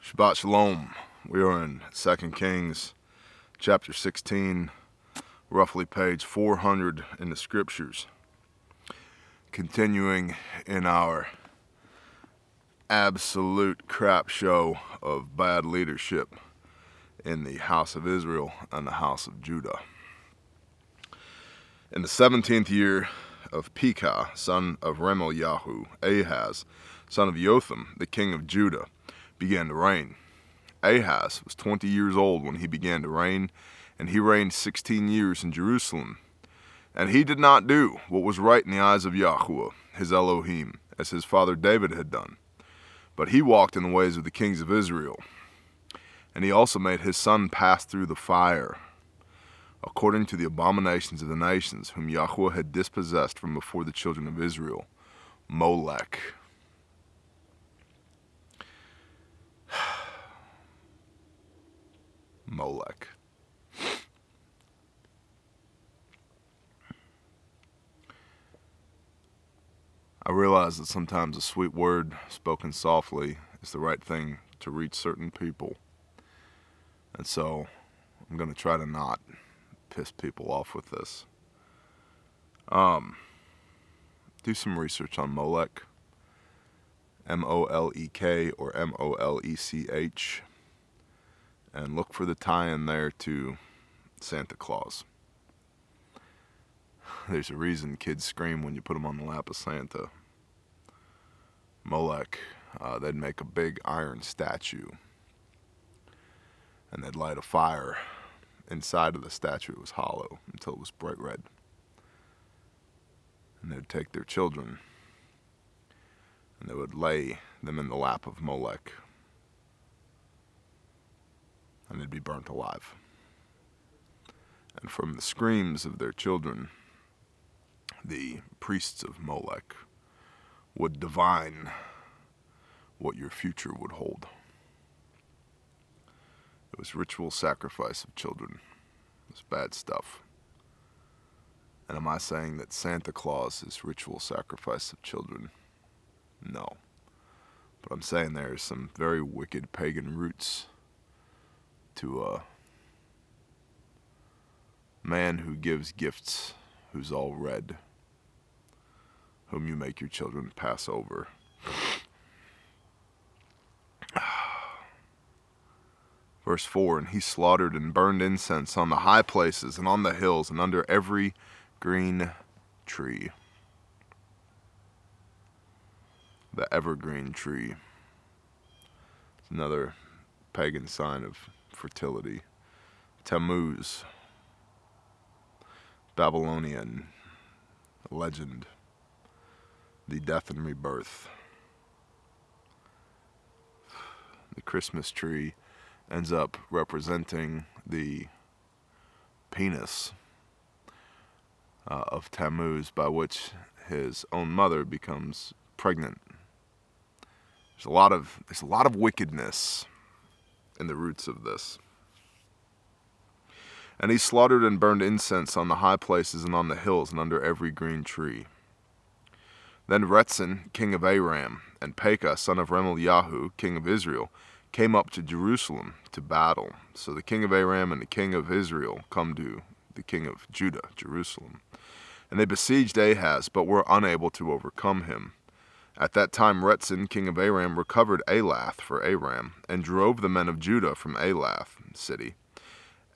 Shabbat Shalom. We are in 2 Kings chapter 16, roughly page 400 in the scriptures. Continuing in our absolute crap show of bad leadership in the house of Israel and the house of Judah. In the 17th year of Pekah, son of Remaliah, Ahaz, son of Jotham, the king of Judah, began to reign. Ahaz was 20 years old when he began to reign, and he reigned 16 years in Jerusalem. And he did not do what was right in the eyes of Yahweh, his Elohim, as his father David had done. But he walked in the ways of the kings of Israel. And he also made his son pass through the fire, according to the abominations of the nations, whom Yahweh had dispossessed from before the children of Israel. Molech. Molech. I realize that sometimes a sweet word spoken softly is the right thing to reach certain people. And so I'm going to try to not piss people off with this. Do some research on Molech. M-O-L-E-K or M-O-L-E-C-H. And look for the tie-in there to Santa Claus. There's a reason kids scream when you put them on the lap of Santa. Molech, they'd make a big iron statue. And they'd light a fire inside of the statue. It was hollow until it was bright red. And they'd take their children and they would lay them in the lap of Molech. And they'd be burnt alive. And from the screams of their children, the priests of Molech would divine what your future would hold. It was ritual sacrifice of children. It was bad stuff. And am I saying that Santa Claus is ritual sacrifice of children? No. But I'm saying there are some very wicked pagan roots to a man who gives gifts, who's all red, whom you make your children pass over. Verse 4, and he slaughtered and burned incense on the high places and on the hills and under every green tree. The evergreen tree. It's another pagan sign of fertility. Tammuz, Babylonian legend, the death and rebirth. The Christmas tree ends up representing the penis of Tammuz, by which his own mother becomes pregnant. There's a lot of wickedness in the roots of this. And he slaughtered and burned incense on the high places and on the hills and under every green tree. Then Rezin, king of Aram, and Pekah, son of Remaliah, king of Israel, came up to Jerusalem to battle. So the king of Aram and the king of Israel come to the king of Judah, Jerusalem. And they besieged Ahaz, but were unable to overcome him. At that time Rezin, king of Aram, recovered Elath for Aram, and drove the men of Judah from Elath city.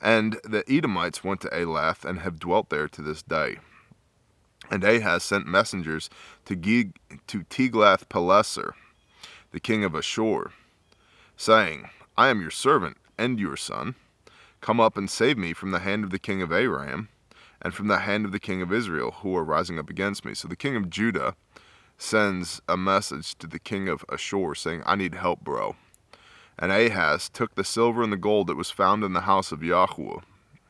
And the Edomites went to Elath, and have dwelt there to this day. And Ahaz sent messengers to Tiglath-Pileser, the king of Ashur, saying, I am your servant and your son. Come up and save me from the hand of the king of Aram, and from the hand of the king of Israel, who are rising up against me. So the king of Judah sends a message to the king of Ashur saying, I need help, bro. And Ahaz took the silver and the gold that was found in the house of Yahweh.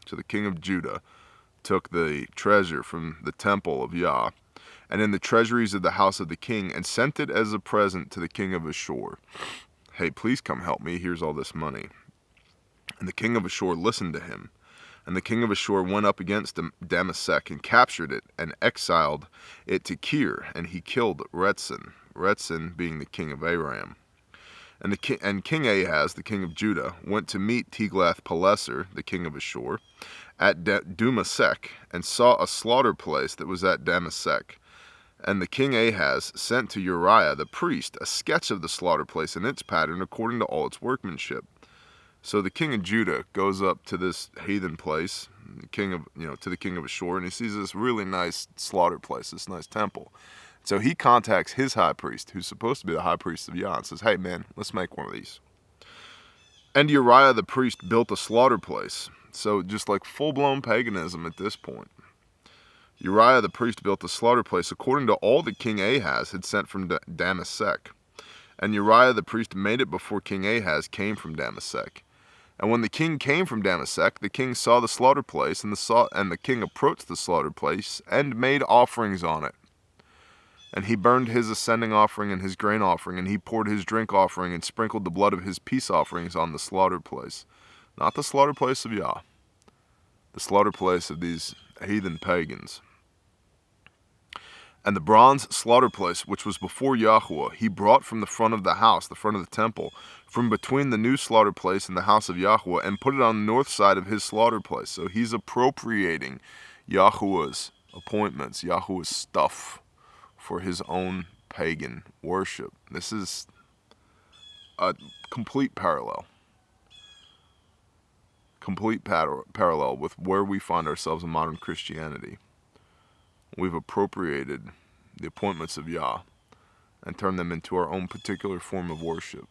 So the king of Judah took the treasure from the temple of Yah, and in the treasuries of the house of the king, and sent it as a present to the king of Ashur. Hey, please come help me. Here's all this money. And the king of Ashur listened to him. And the king of Ashur went up against Damascus and captured it and exiled it to Kir, and he killed Rezin, Rezin being the king of Aram. And King Ahaz, the king of Judah, went to meet Tiglath-Pileser, the king of Ashur, at Damasek, and saw a slaughter place that was at Damasek. And the king Ahaz sent to Uriah the priest a sketch of the slaughter place and its pattern according to all its workmanship. So the king of Judah goes up to this heathen place, to the king of Ashur, and he sees this really nice slaughter place, this nice temple. So he contacts his high priest, who's supposed to be the high priest of Yah, and says, hey man, let's make one of these. And Uriah the priest built a slaughter place. So just like full-blown paganism at this point. Uriah the priest built a slaughter place according to all that King Ahaz had sent from Damasek. And Uriah the priest made it before King Ahaz came from Damasek. And when the king came from Damasek, the king saw the slaughter place, and the king approached the slaughter place and made offerings on it. And he burned his ascending offering and his grain offering, and he poured his drink offering and sprinkled the blood of his peace offerings on the slaughter place. Not the slaughter place of Yah, the slaughter place of these heathen pagans. And the bronze slaughter place, which was before Yahweh, he brought from the front of the house, the front of the temple, from between the new slaughter place and the house of Yahweh, and put it on the north side of his slaughter place. So he's appropriating Yahweh's appointments, Yahweh's stuff, for his own pagan worship. This is a complete parallel. Complete parallel with where we find ourselves in modern Christianity. We've appropriated the appointments of Yah and turned them into our own particular form of worship.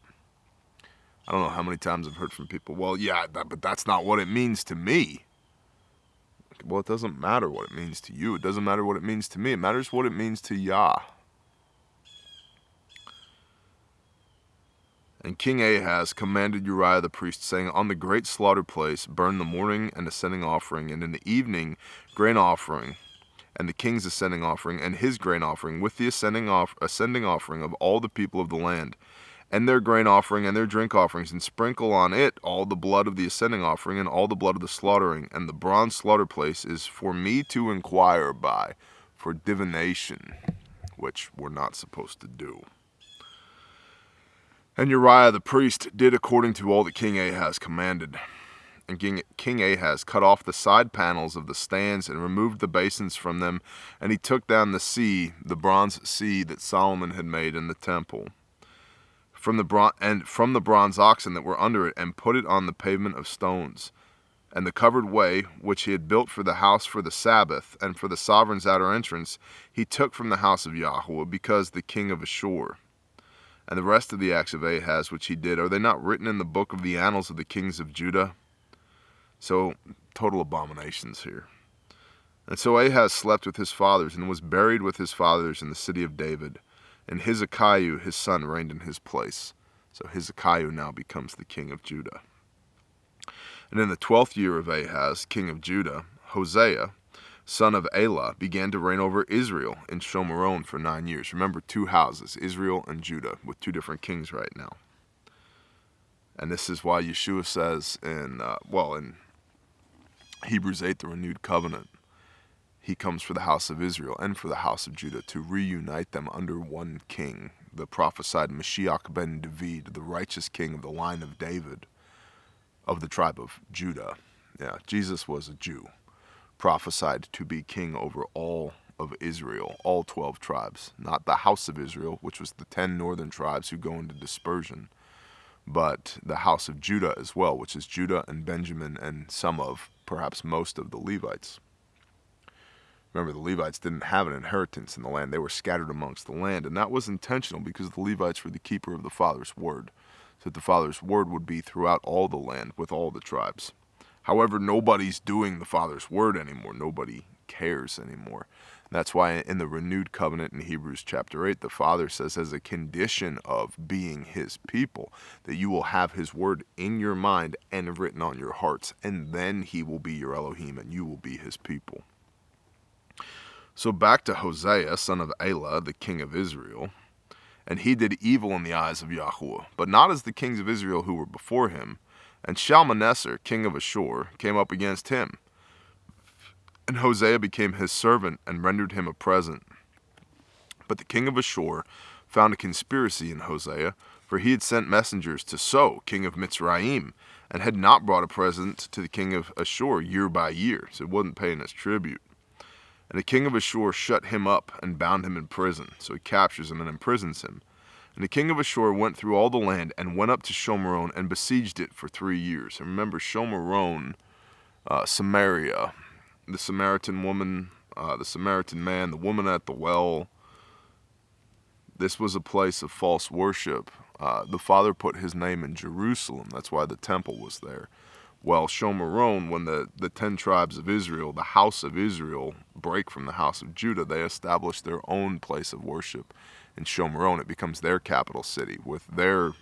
I don't know how many times I've heard from people, well, yeah, but that's not what it means to me. Well, it doesn't matter what it means to you. It doesn't matter what it means to me. It matters what it means to Yah. And King Ahaz commanded Uriah the priest, saying, on the great slaughter place burn the morning and ascending offering, and in the evening grain offering, and the king's ascending offering, and his grain offering, with the ascending offering of all the people of the land, and their grain offering and their drink offerings, and sprinkle on it all the blood of the ascending offering and all the blood of the slaughtering. And the bronze slaughter place is for me to inquire by, for divination, which we're not supposed to do. And Uriah the priest did according to all that King Ahaz commanded. And King Ahaz cut off the side panels of the stands and removed the basins from them, and he took down the bronze sea that Solomon had made in the temple, from the bronze oxen that were under it, and put it on the pavement of stones. And the covered way, which he had built for the house for the Sabbath, and for the sovereign's outer entrance, he took from the house of Yahweh, because the king of Ashur. And the rest of the acts of Ahaz which he did, are they not written in the book of the annals of the kings of Judah? So, total abominations here. And so Ahaz slept with his fathers, and was buried with his fathers in the city of David. And Hezekiah, his son, reigned in his place. So Hezekiah now becomes the king of Judah. And in the 12th year of Ahaz, king of Judah, Hosea, son of Elah, began to reign over Israel in Shomeron for 9 years. Remember, 2 houses, Israel and Judah, with 2 different kings right now. And this is why Yeshua says in Hebrews 8, the renewed covenant, he comes for the house of Israel and for the house of Judah to reunite them under one king, the prophesied Mashiach ben David, the righteous king of the line of David, of the tribe of Judah. Yeah, Jesus was a Jew, prophesied to be king over all of Israel, all 12 tribes, not the house of Israel, which was the 10 northern tribes who go into dispersion, but the house of Judah as well, which is Judah and Benjamin and perhaps most of the Levites. Remember, the Levites didn't have an inheritance in the land. They were scattered amongst the land, and that was intentional because the Levites were the keeper of the Father's word, so that the Father's word would be throughout all the land with all the tribes. However, nobody's doing the Father's word anymore. Nobody cares anymore. And that's why in the renewed covenant in Hebrews chapter 8, the Father says as a condition of being his people, that you will have his word in your mind and written on your hearts, and then he will be your Elohim and you will be his people. So back to Hosea, son of Elah, the king of Israel. And he did evil in the eyes of Yahweh, but not as the kings of Israel who were before him. And Shalmaneser, king of Ashur, came up against him. And Hosea became his servant and rendered him a present. But the king of Ashur found a conspiracy in Hosea, For he had sent messengers to So, king of Mitzrayim, and had not brought a present to the king of Ashur year by year, so he wasn't paying his tribute. And the king of Ashur shut him up and bound him in prison. So he captures him and imprisons him. And the king of Ashur went through all the land and went up to Shomeron and besieged it for 3 years. And remember, Shomeron, Samaria, the Samaritan woman, the Samaritan man, the woman at the well. This was a place of false worship. The Father put his name in Jerusalem. That's why the temple was there. Well, Shomeron, when the 10 tribes of Israel, the house of Israel, break from the house of Judah, they establish their own place of worship. In Shomeron, it becomes their capital city with their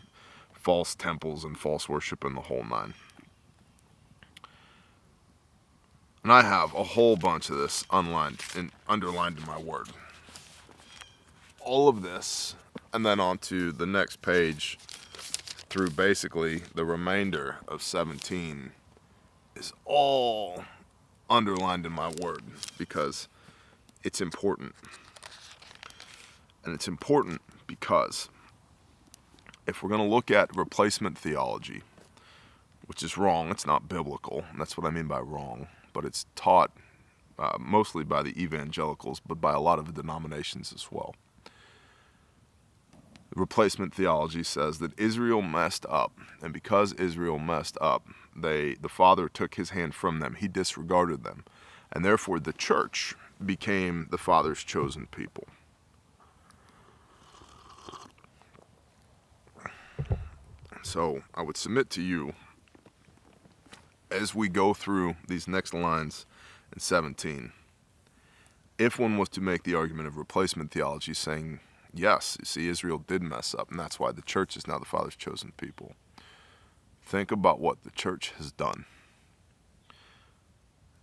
false temples and false worship and the whole nine. And I have a whole bunch of this underlined in my word. All of this, and then on to the next page through basically the remainder of 17 is all underlined in my word because it's important. And it's important because if we're going to look at replacement theology, which is wrong, it's not biblical, and that's what I mean by wrong, but it's taught mostly by the evangelicals, but by a lot of the denominations as well. Replacement theology says that Israel messed up, and because Israel messed up, the Father took his hand from them. He disregarded them, and therefore the church became the Father's chosen people. So I would submit to you, as we go through these next lines in 17, if one was to make the argument of replacement theology saying, yes, you see, Israel did mess up, and that's why the church is now the Father's chosen people. Think about what the church has done.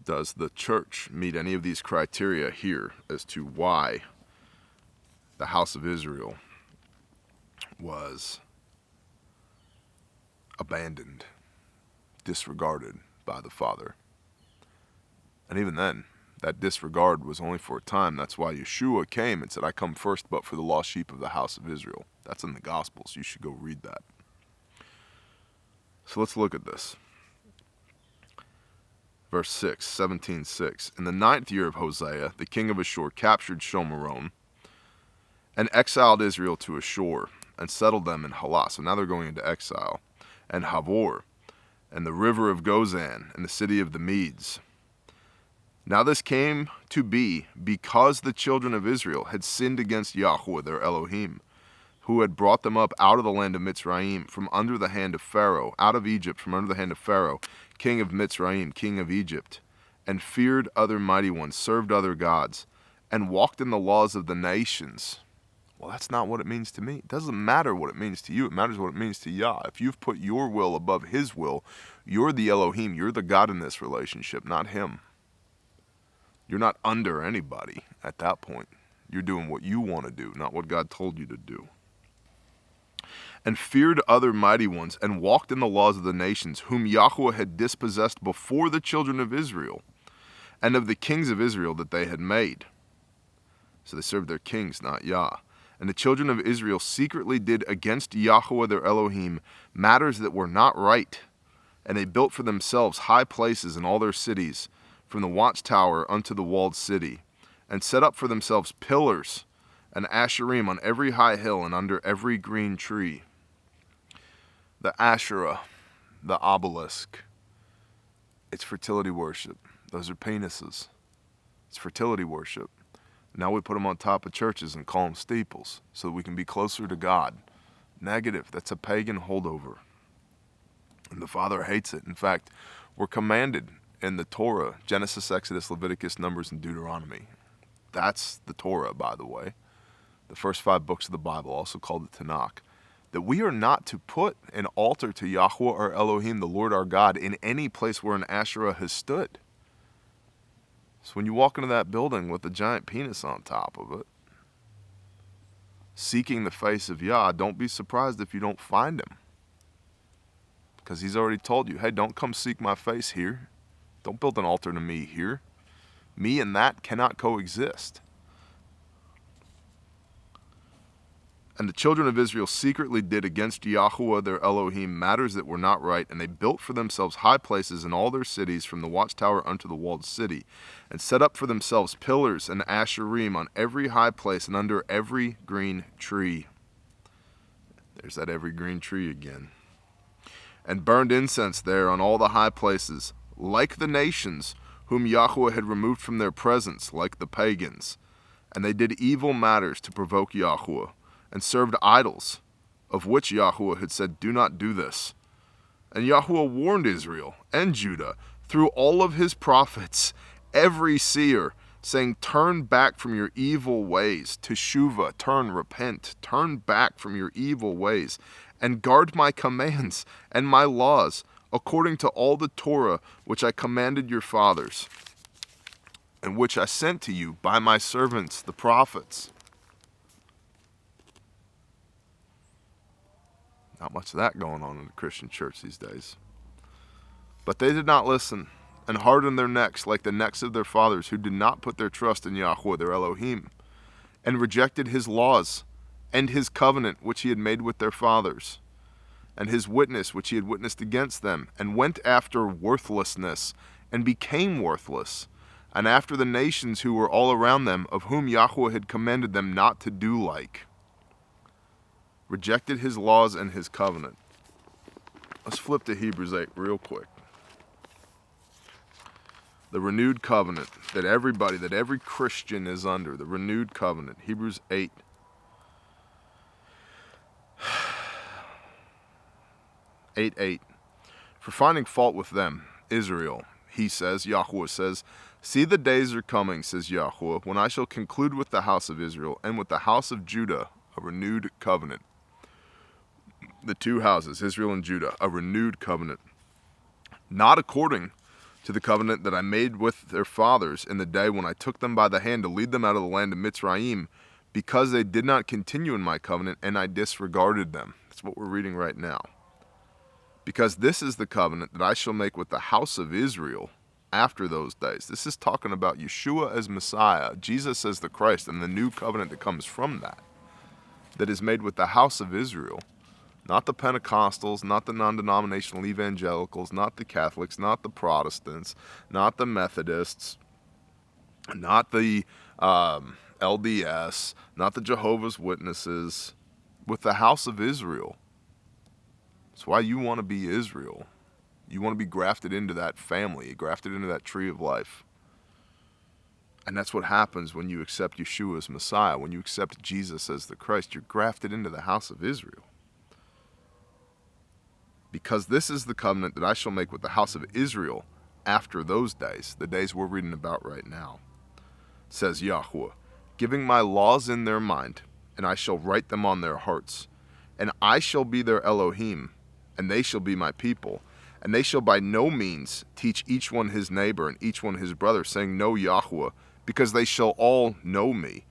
Does the church meet any of these criteria here as to why the house of Israel was abandoned, disregarded by the Father? And even then, that disregard was only for a time. That's why Yeshua came and said, I come first but for the lost sheep of the house of Israel. That's in the Gospels. You should go read that. So let's look at this. Verse 6, 17:6. In the 9th year of Hosea, the king of Ashur captured Shomeron and exiled Israel to Ashur and settled them in Halah. So now they're going into exile. And Havor, and the river of Gozan, and the city of the Medes. Now this came to be because the children of Israel had sinned against Yahweh their Elohim, who had brought them up out of the land of Mitzrayim, from under the hand of Pharaoh, out of Egypt, from under the hand of Pharaoh, king of Mitzrayim, king of Egypt, and feared other mighty ones, served other gods, and walked in the laws of the nations. Well, that's not what it means to me. It doesn't matter what it means to you. It matters what it means to Yah. If you've put your will above his will, you're the Elohim. You're the God in this relationship, not him. You're not under anybody at that point. You're doing what you want to do, not what God told you to do. And feared other mighty ones, and walked in the laws of the nations, whom Yahweh had dispossessed before the children of Israel, and of the kings of Israel that they had made. So they served their kings, not Yah. And the children of Israel secretly did against Yahweh their Elohim matters that were not right. And they built for themselves high places in all their cities, from the watchtower unto the walled city, and set up for themselves pillars and Asherim on every high hill and under every green tree. The Asherah, the obelisk, it's fertility worship. Those are penises. It's fertility worship. Now we put them on top of churches and call them steeples so that we can be closer to God. Negative. That's a pagan holdover. And the Father hates it. In fact, we're commanded in the Torah, Genesis, Exodus, Leviticus, Numbers, and Deuteronomy. That's the Torah, by the way. The first 5 books of the Bible, also called the Tanakh. That we are not to put an altar to Yahweh our Elohim, the Lord our God, in any place where an Asherah has stood. So when you walk into that building with a giant penis on top of it, seeking the face of Yah, don't be surprised if you don't find him. Because he's already told you, hey, don't come seek my face here. Don't build an altar to me here. Me and that cannot coexist. And the children of Israel secretly did against Yahweh their Elohim matters that were not right, and they built for themselves high places in all their cities, from the watchtower unto the walled city, and set up for themselves pillars and asherim on every high place and under every green tree. There's that every green tree again. And burned incense there on all the high places, like the nations whom Yahweh had removed from their presence, like the pagans. And they did evil matters to provoke Yahweh, and served idols, of which Yahweh had said, do not do this. And Yahweh warned Israel and Judah through all of his prophets, every seer, saying, turn back from your evil ways, teshuvah, turn, repent, turn back from your evil ways, and guard my commands and my laws, according to all the Torah which I commanded your fathers, and which I sent to you by my servants, the prophets. Not much of that going on in the Christian church these days. But they did not listen, and hardened their necks like the necks of their fathers, who did not put their trust in Yahweh their Elohim, and rejected his laws, and his covenant which he had made with their fathers, and his witness which he had witnessed against them, and went after worthlessness, and became worthless, and after the nations who were all around them, of whom Yahweh had commanded them not to do like. Rejected his laws and his covenant. Let's flip to Hebrews 8 real quick. The renewed covenant that every Christian is under. The renewed covenant. Hebrews 8. For finding fault with them, Israel, he says, Yahweh says, see, the days are coming, says Yahweh, when I shall conclude with the house of Israel and with the house of Judah a renewed covenant. The two houses, Israel and Judah, a renewed covenant, not according to the covenant that I made with their fathers in the day when I took them by the hand to lead them out of the land of Mitzrayim, because they did not continue in my covenant, and I disregarded them. That's what we're reading right now. Because this is the covenant that I shall make with the house of Israel after those days. This is talking about Yeshua as Messiah, Jesus as the Christ, and the new covenant that comes from that is made with the house of Israel. Not the Pentecostals, not the non-denominational evangelicals, not the Catholics, not the Protestants, not the Methodists, not the LDS, not the Jehovah's Witnesses, with the house of Israel. That's why you want to be Israel. You want to be grafted into that family, grafted into that tree of life. And that's what happens when you accept Yeshua as Messiah, when you accept Jesus as the Christ. You're grafted into the house of Israel. Because this is the covenant that I shall make with the house of Israel after those days, the days we're reading about right now, says Yahweh, giving my laws in their mind, and I shall write them on their hearts. And I shall be their Elohim, and they shall be my people. And they shall by no means teach each one his neighbor and each one his brother, saying, know Yahweh, because they shall all know me.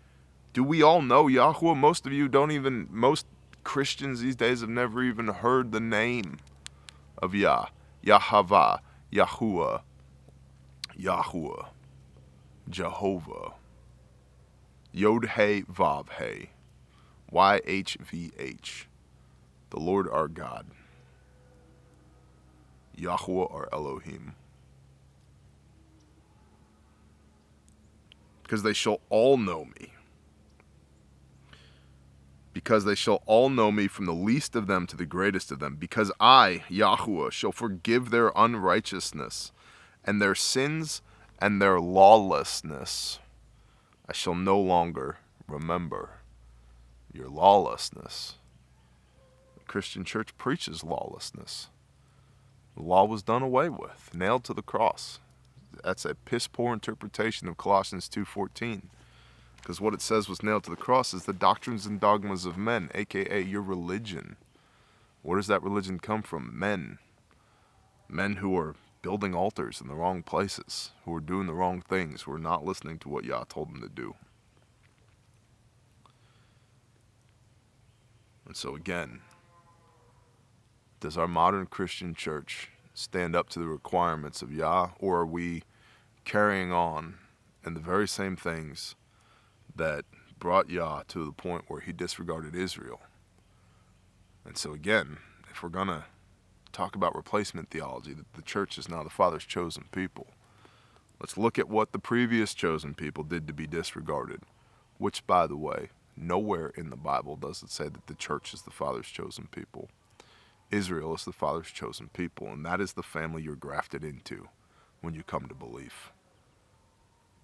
Do we all know Yahweh? Most Christians these days have never even heard the name of Yah, Yahweh, Yahuwah, Yahweh, Jehovah, Yod-He, Vav-He, YHVH, the Lord our God, Yahweh our Elohim. Because they shall all know me. Because they shall all know me, from the least of them to the greatest of them. Because I, Yahweh, shall forgive their unrighteousness, and their sins and their lawlessness I shall no longer remember. Your lawlessness. The Christian church preaches lawlessness. The law was done away with, nailed to the cross. That's a piss-poor interpretation of Colossians 2:14. Because what it says was nailed to the cross is the doctrines and dogmas of men, a.k.a. your religion. Where does that religion come from? Men. Men who are building altars in the wrong places, who are doing the wrong things, who are not listening to what Yah told them to do. And so again, does our modern Christian church stand up to the requirements of Yah, or are we carrying on in the very same things that brought Yah to the point where he disregarded Israel. And so again, if we're going to talk about replacement theology, that the church is now the Father's chosen people, let's look at what the previous chosen people did to be disregarded, which, by the way, nowhere in the Bible does it say that the church is the Father's chosen people. Israel is the Father's chosen people, and that is the family you're grafted into when you come to belief.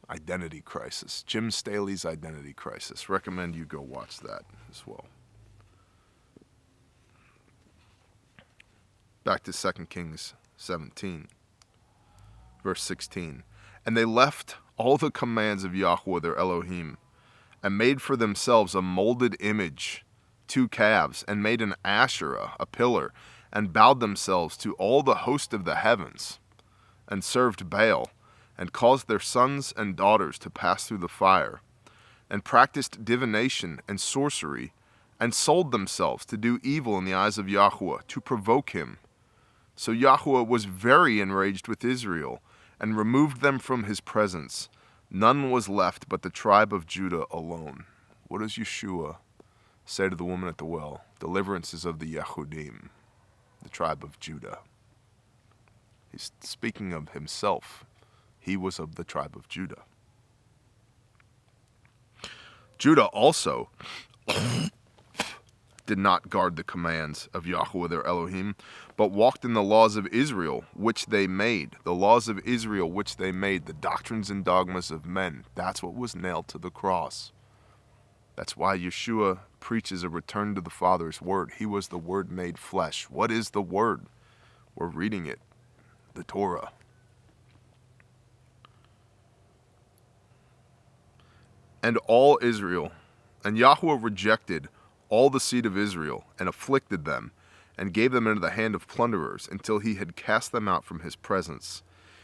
Identity Crisis. Jim Staley's Identity Crisis. Recommend you go watch that as well. Back to 2 Kings 17, verse 16. And they left all the commands of Yahweh their Elohim, and made for themselves a molded image, 2 calves, and made an Asherah, a pillar, and bowed themselves to all the host of the heavens, and served Baal, and caused their sons and daughters to pass through the fire, and practiced divination and sorcery, and sold themselves to do evil in the eyes of Yahweh, to provoke him. So Yahweh was very enraged with Israel, and removed them from his presence. None was left but the tribe of Judah alone. What does Yeshua say to the woman at the well? Deliverance is of the Yehudim, the tribe of Judah. He's speaking of himself. He was of the tribe of Judah. Judah also did not guard the commands of Yahweh their Elohim, but walked in the laws of Israel, which they made. The laws of Israel, which they made, the doctrines and dogmas of men. That's what was nailed to the cross. That's why Yeshua preaches a return to the Father's word. He was the Word made flesh. What is the Word? We're reading it, the Torah. And all Israel, and Yahweh rejected all the seed of Israel, and afflicted them, and gave them into the hand of plunderers, until he had cast them out from his presence.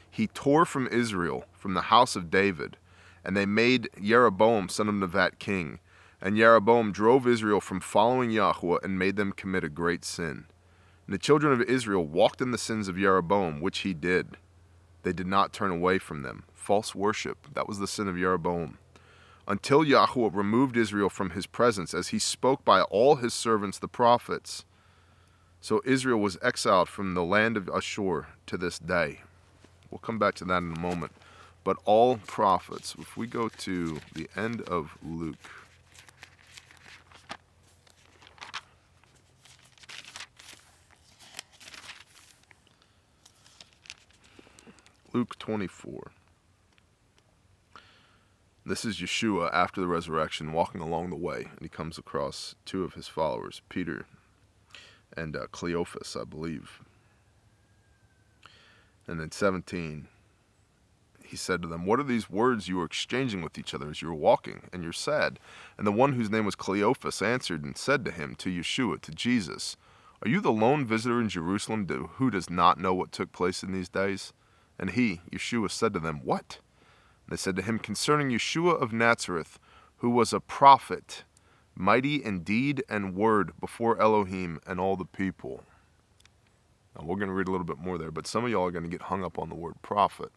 He tore from Israel, from the house of David, and they made Jeroboam son of Nevat king. And Jeroboam drove Israel from following Yahweh, and made them commit a great sin. And the children of Israel walked in the sins of Jeroboam, which he did. They did not turn away from them. False worship, that was the sin of Jeroboam. Until Yahweh removed Israel from his presence, as he spoke by all his servants the prophets. So Israel was exiled from the land of Ashur to this day. We'll come back to that in a moment. But all prophets, if we go to the end of Luke, Luke 24. This is Yeshua after the resurrection, walking along the way, and he comes across 2 of his followers, Peter and Cleophas, I believe. And in 17, he said to them, "What are these words you are exchanging with each other as you are walking, and you're sad?" And the one whose name was Cleophas answered and said to him, to Yeshua, to Jesus, "Are you the lone visitor in Jerusalem who does not know what took place in these days?" And he, Yeshua, said to them, "What?" They said to him, "Concerning Yeshua of Nazareth, who was a prophet, mighty in deed and word before Elohim and all the people." Now, we're going to read a little bit more there, but some of y'all are going to get hung up on the word prophet.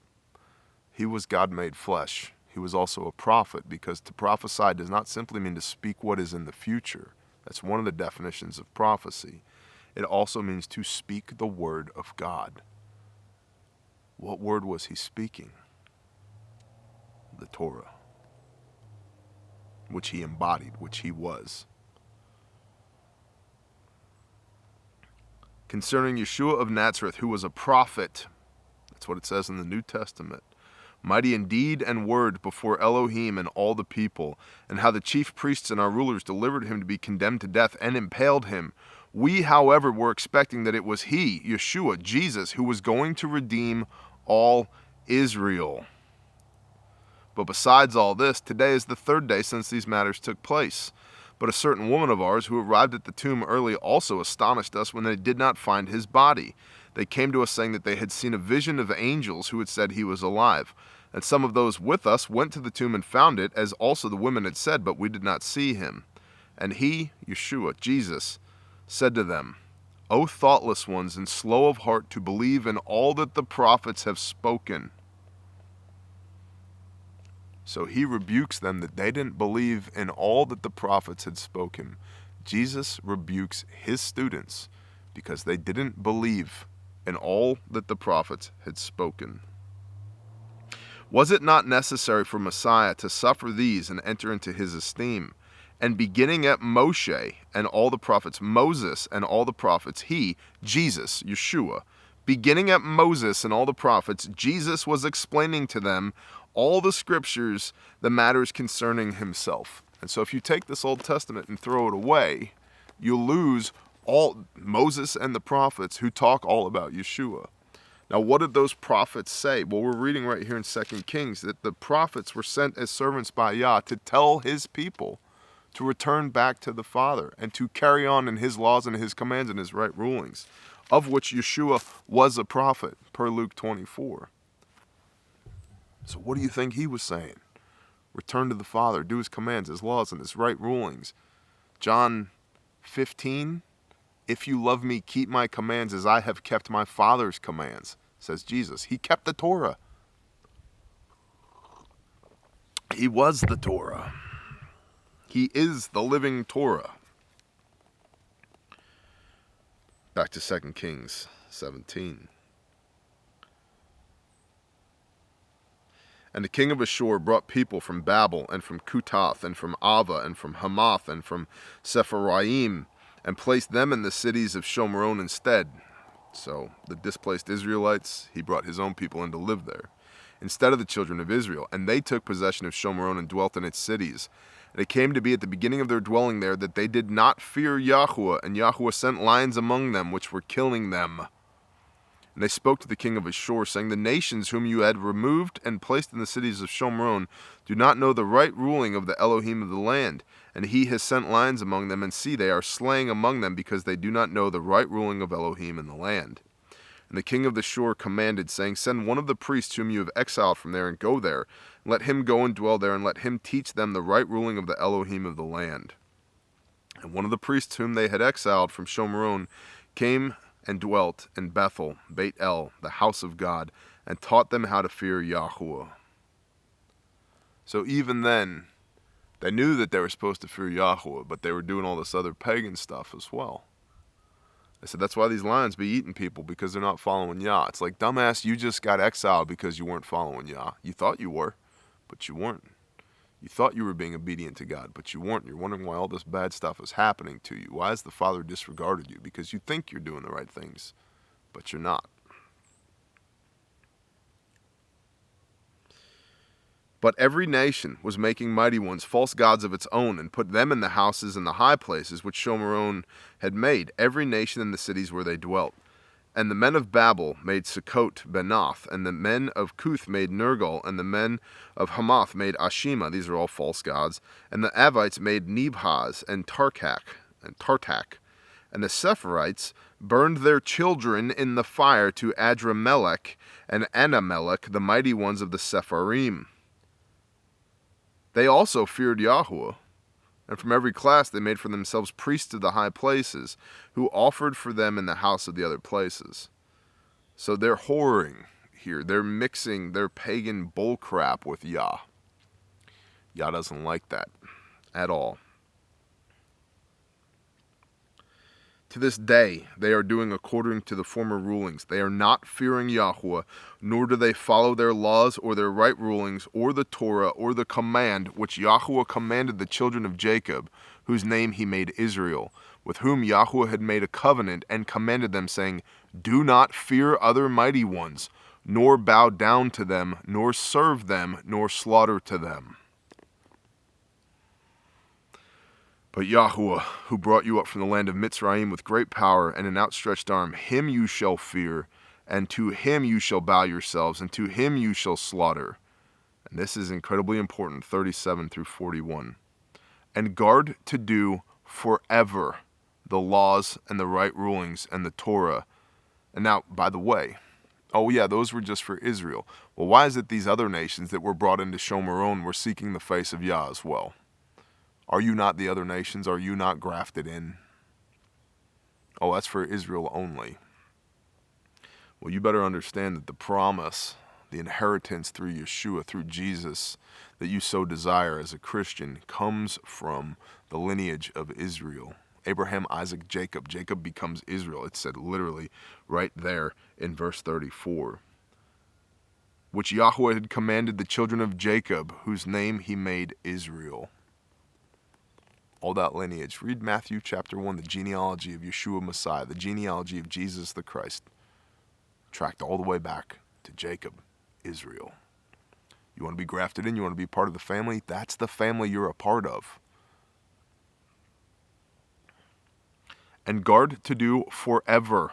He was God made flesh. He was also a prophet, because to prophesy does not simply mean to speak what is in the future. That's one of the definitions of prophecy. It also means to speak the word of God. What word was he speaking? The Torah, which he embodied, which he was. Concerning Yeshua of Nazareth, who was a prophet, that's what it says in the New Testament, mighty in deed and word before Elohim and all the people, and how the chief priests and our rulers delivered him to be condemned to death and impaled him. We, however, were expecting that it was he, Yeshua, Jesus, who was going to redeem all Israel. But besides all this, today is the 3rd day since these matters took place. But a certain woman of ours who arrived at the tomb early also astonished us when they did not find his body. They came to us saying that they had seen a vision of angels who had said he was alive. And some of those with us went to the tomb and found it, as also the women had said, but we did not see him. And he, Yeshua, Jesus, said to them, "O thoughtless ones and slow of heart to believe in all that the prophets have spoken." So he rebukes them that they didn't believe in all that the prophets had spoken. Jesus rebukes his students because they didn't believe in all that the prophets had spoken. Was it not necessary for Messiah to suffer these and enter into his esteem? And beginning at Moshe and all the prophets, Moses and all the prophets, he, Jesus, Yeshua, beginning at Moses and all the prophets, Jesus was explaining to them all the scriptures, the matters concerning himself. And so if you take this Old Testament and throw it away, you lose all Moses and the prophets who talk all about Yeshua. Now, what did those prophets say? Well, we're reading right here in 2 Kings that the prophets were sent as servants by Yah to tell his people to return back to the Father and to carry on in his laws and his commands and his right rulings, of which Yeshua was a prophet, per Luke 24. So what do you think he was saying? Return to the Father, do his commands, his laws, and his right rulings. John 15, if you love me, keep my commands as I have kept my Father's commands, says Jesus. He kept the Torah. He was the Torah. He is the living Torah. Back to 2 Kings 17. And the king of Ashur brought people from Babel, and from Kutath, and from Ava, and from Hamath, and from Sepharvaim, and placed them in the cities of Shomron instead. So the displaced Israelites, he brought his own people in to live there, instead of the children of Israel. And they took possession of Shomron and dwelt in its cities. And it came to be at the beginning of their dwelling there that they did not fear Yahweh, and Yahweh sent lions among them, which were killing them. And they spoke to the king of Ashur, saying, the nations whom you had removed and placed in the cities of Shomron do not know the right ruling of the Elohim of the land. And he has sent lions among them, and see, they are slaying among them, because they do not know the right ruling of Elohim in the land. And the king of the Shur commanded, saying, send one of the priests whom you have exiled from there, and go there. And let him go and dwell there, and let him teach them the right ruling of the Elohim of the land. And one of the priests whom they had exiled from Shomron came and dwelt in Bethel, Beit El, the house of God, and taught them how to fear Yahweh. So even then, they knew that they were supposed to fear Yahweh, but they were doing all this other pagan stuff as well. They said, that's why these lions be eating people, because they're not following Yah. It's like, dumbass, you just got exiled because you weren't following Yah. You thought you were, but you weren't. You thought you were being obedient to God, but you weren't. You're wondering why all this bad stuff is happening to you. Why has the Father disregarded you? Because you think you're doing the right things, but you're not. But every nation was making mighty ones, false gods of its own, and put them in the houses and the high places which Shomron had made, every nation in the cities where they dwelt. And the men of Babel made Sukkot Benoth, and the men of Cuth made Nergal, and the men of Hamath made Ashima. These are all false gods. And the Avites made Nebhaz and Tartak. And the Sepharites burned their children in the fire to Adramelech and Anamelech, the mighty ones of the Sepharim. They also feared Yahweh. And from every class they made for themselves priests of the high places, who offered for them in the house of the other places. So they're whoring here. They're mixing their pagan bullcrap with Yah. Yah doesn't like that at all. To this day, they are doing according to the former rulings. They are not fearing Yahweh, nor do they follow their laws or their right rulings or the Torah or the command which Yahweh commanded the children of Jacob, whose name he made Israel, with whom Yahweh had made a covenant and commanded them, saying, do not fear other mighty ones, nor bow down to them, nor serve them, nor slaughter to them. But Yahweh, who brought you up from the land of Mitzrayim with great power and an outstretched arm, him you shall fear, and to him you shall bow yourselves, and to him you shall slaughter. And this is incredibly important, 37 through 41. And guard to do forever the laws and the right rulings and the Torah. And now, by the way, oh yeah, those were just for Israel. Well, why is it these other nations that were brought into Shomron were seeking the face of Yah as well? Are you not the other nations? Are you not grafted in? Oh, that's for Israel only. Well, you better understand that the promise the inheritance through Yeshua, through Jesus, that you so desire as a Christian, comes from the lineage of Israel. Abraham, Isaac, Jacob. Jacob becomes Israel. It's said literally right there in verse 34. Which Yahweh had commanded the children of Jacob, whose name he made Israel. All that lineage. Read Matthew chapter 1, the genealogy of Yeshua Messiah, the genealogy of Jesus the Christ. Tracked all the way back to Jacob, Israel. You want to be grafted in? You want to be part of the family? That's the family you're a part of. And guard to do forever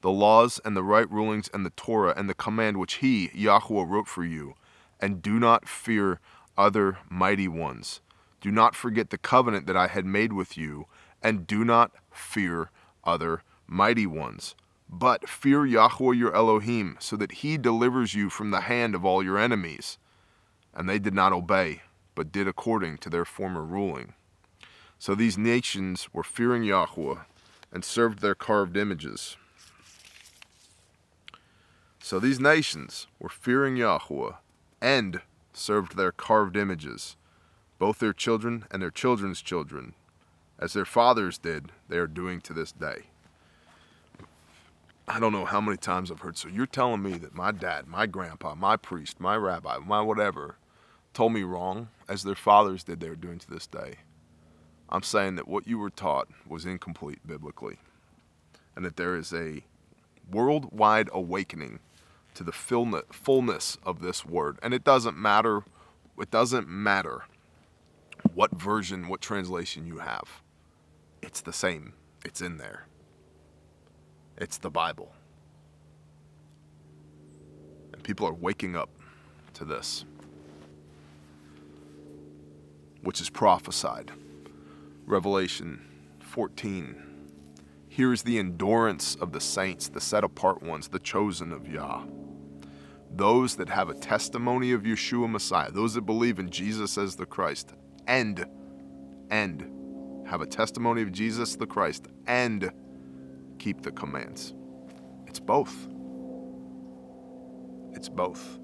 the laws and the right rulings and the Torah and the command which he, Yahweh, wrote for you. And do not fear other mighty ones. Do not forget the covenant that I had made with you. And do not fear other mighty ones. But fear Yahweh your Elohim, so that he delivers you from the hand of all your enemies. And they did not obey, but did according to their former ruling. So these nations were fearing Yahweh and served their carved images. So these nations were fearing Yahweh and served their carved images, both their children and their children's children, as their fathers did, they are doing to this day. I don't know how many times I've heard, so you're telling me that my dad, my grandpa, my priest, my rabbi, my whatever, told me wrong, as their fathers did, they are doing to this day. I'm saying that what you were taught was incomplete biblically, and that there is a worldwide awakening to the fullness of this word. And it doesn't matter what version, what translation you have. It's the same. It's in there. It's the Bible. And people are waking up to this, which is prophesied. Revelation 14. Here is the endurance of the saints, the set apart ones, the chosen of Yah. Those that have a testimony of Yeshua Messiah, those that believe in Jesus as the Christ, and have a testimony of Jesus the Christ, and keep the commands. It's both. It's both.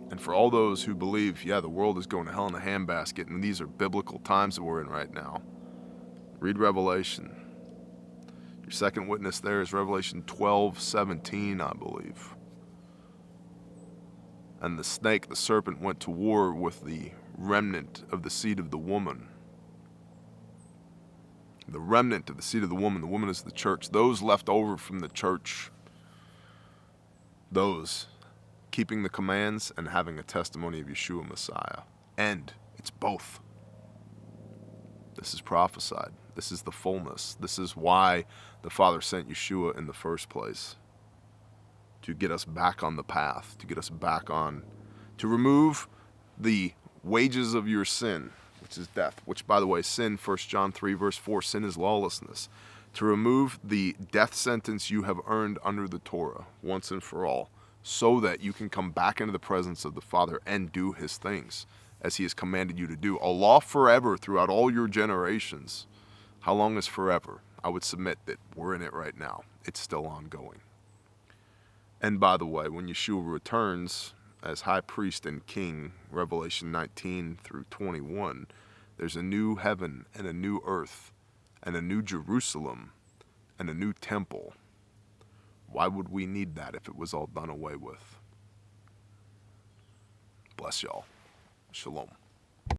And for all those who believe, yeah, the world is going to hell in a handbasket, and these are biblical times that we're in right now, read Revelation. Your second witness there is Revelation 12:17, I believe. And the snake, the serpent, went to war with the remnant of the seed of the woman. The remnant of the seed of the woman is the church. Those left over from the church, those keeping the commands and having a testimony of Yeshua Messiah. And it's both. This is prophesied. This is the fullness. This is why the Father sent Yeshua in the first place. To get us back on the path, to get us back on, to remove the wages of your sin, which is death, which, by the way, sin, 1 John 3, verse 4, sin is lawlessness. To remove the death sentence you have earned under the Torah once and for all, so that you can come back into the presence of the Father and do his things as he has commanded you to do. A law forever throughout all your generations. How long is forever? I would submit that we're in it right now. It's still ongoing. And by the way, when Yeshua returns as high priest and king, Revelation 19 through 21, there's a new heaven and a new earth and a new Jerusalem and a new temple. Why would we need that if it was all done away with? Bless y'all. Shalom.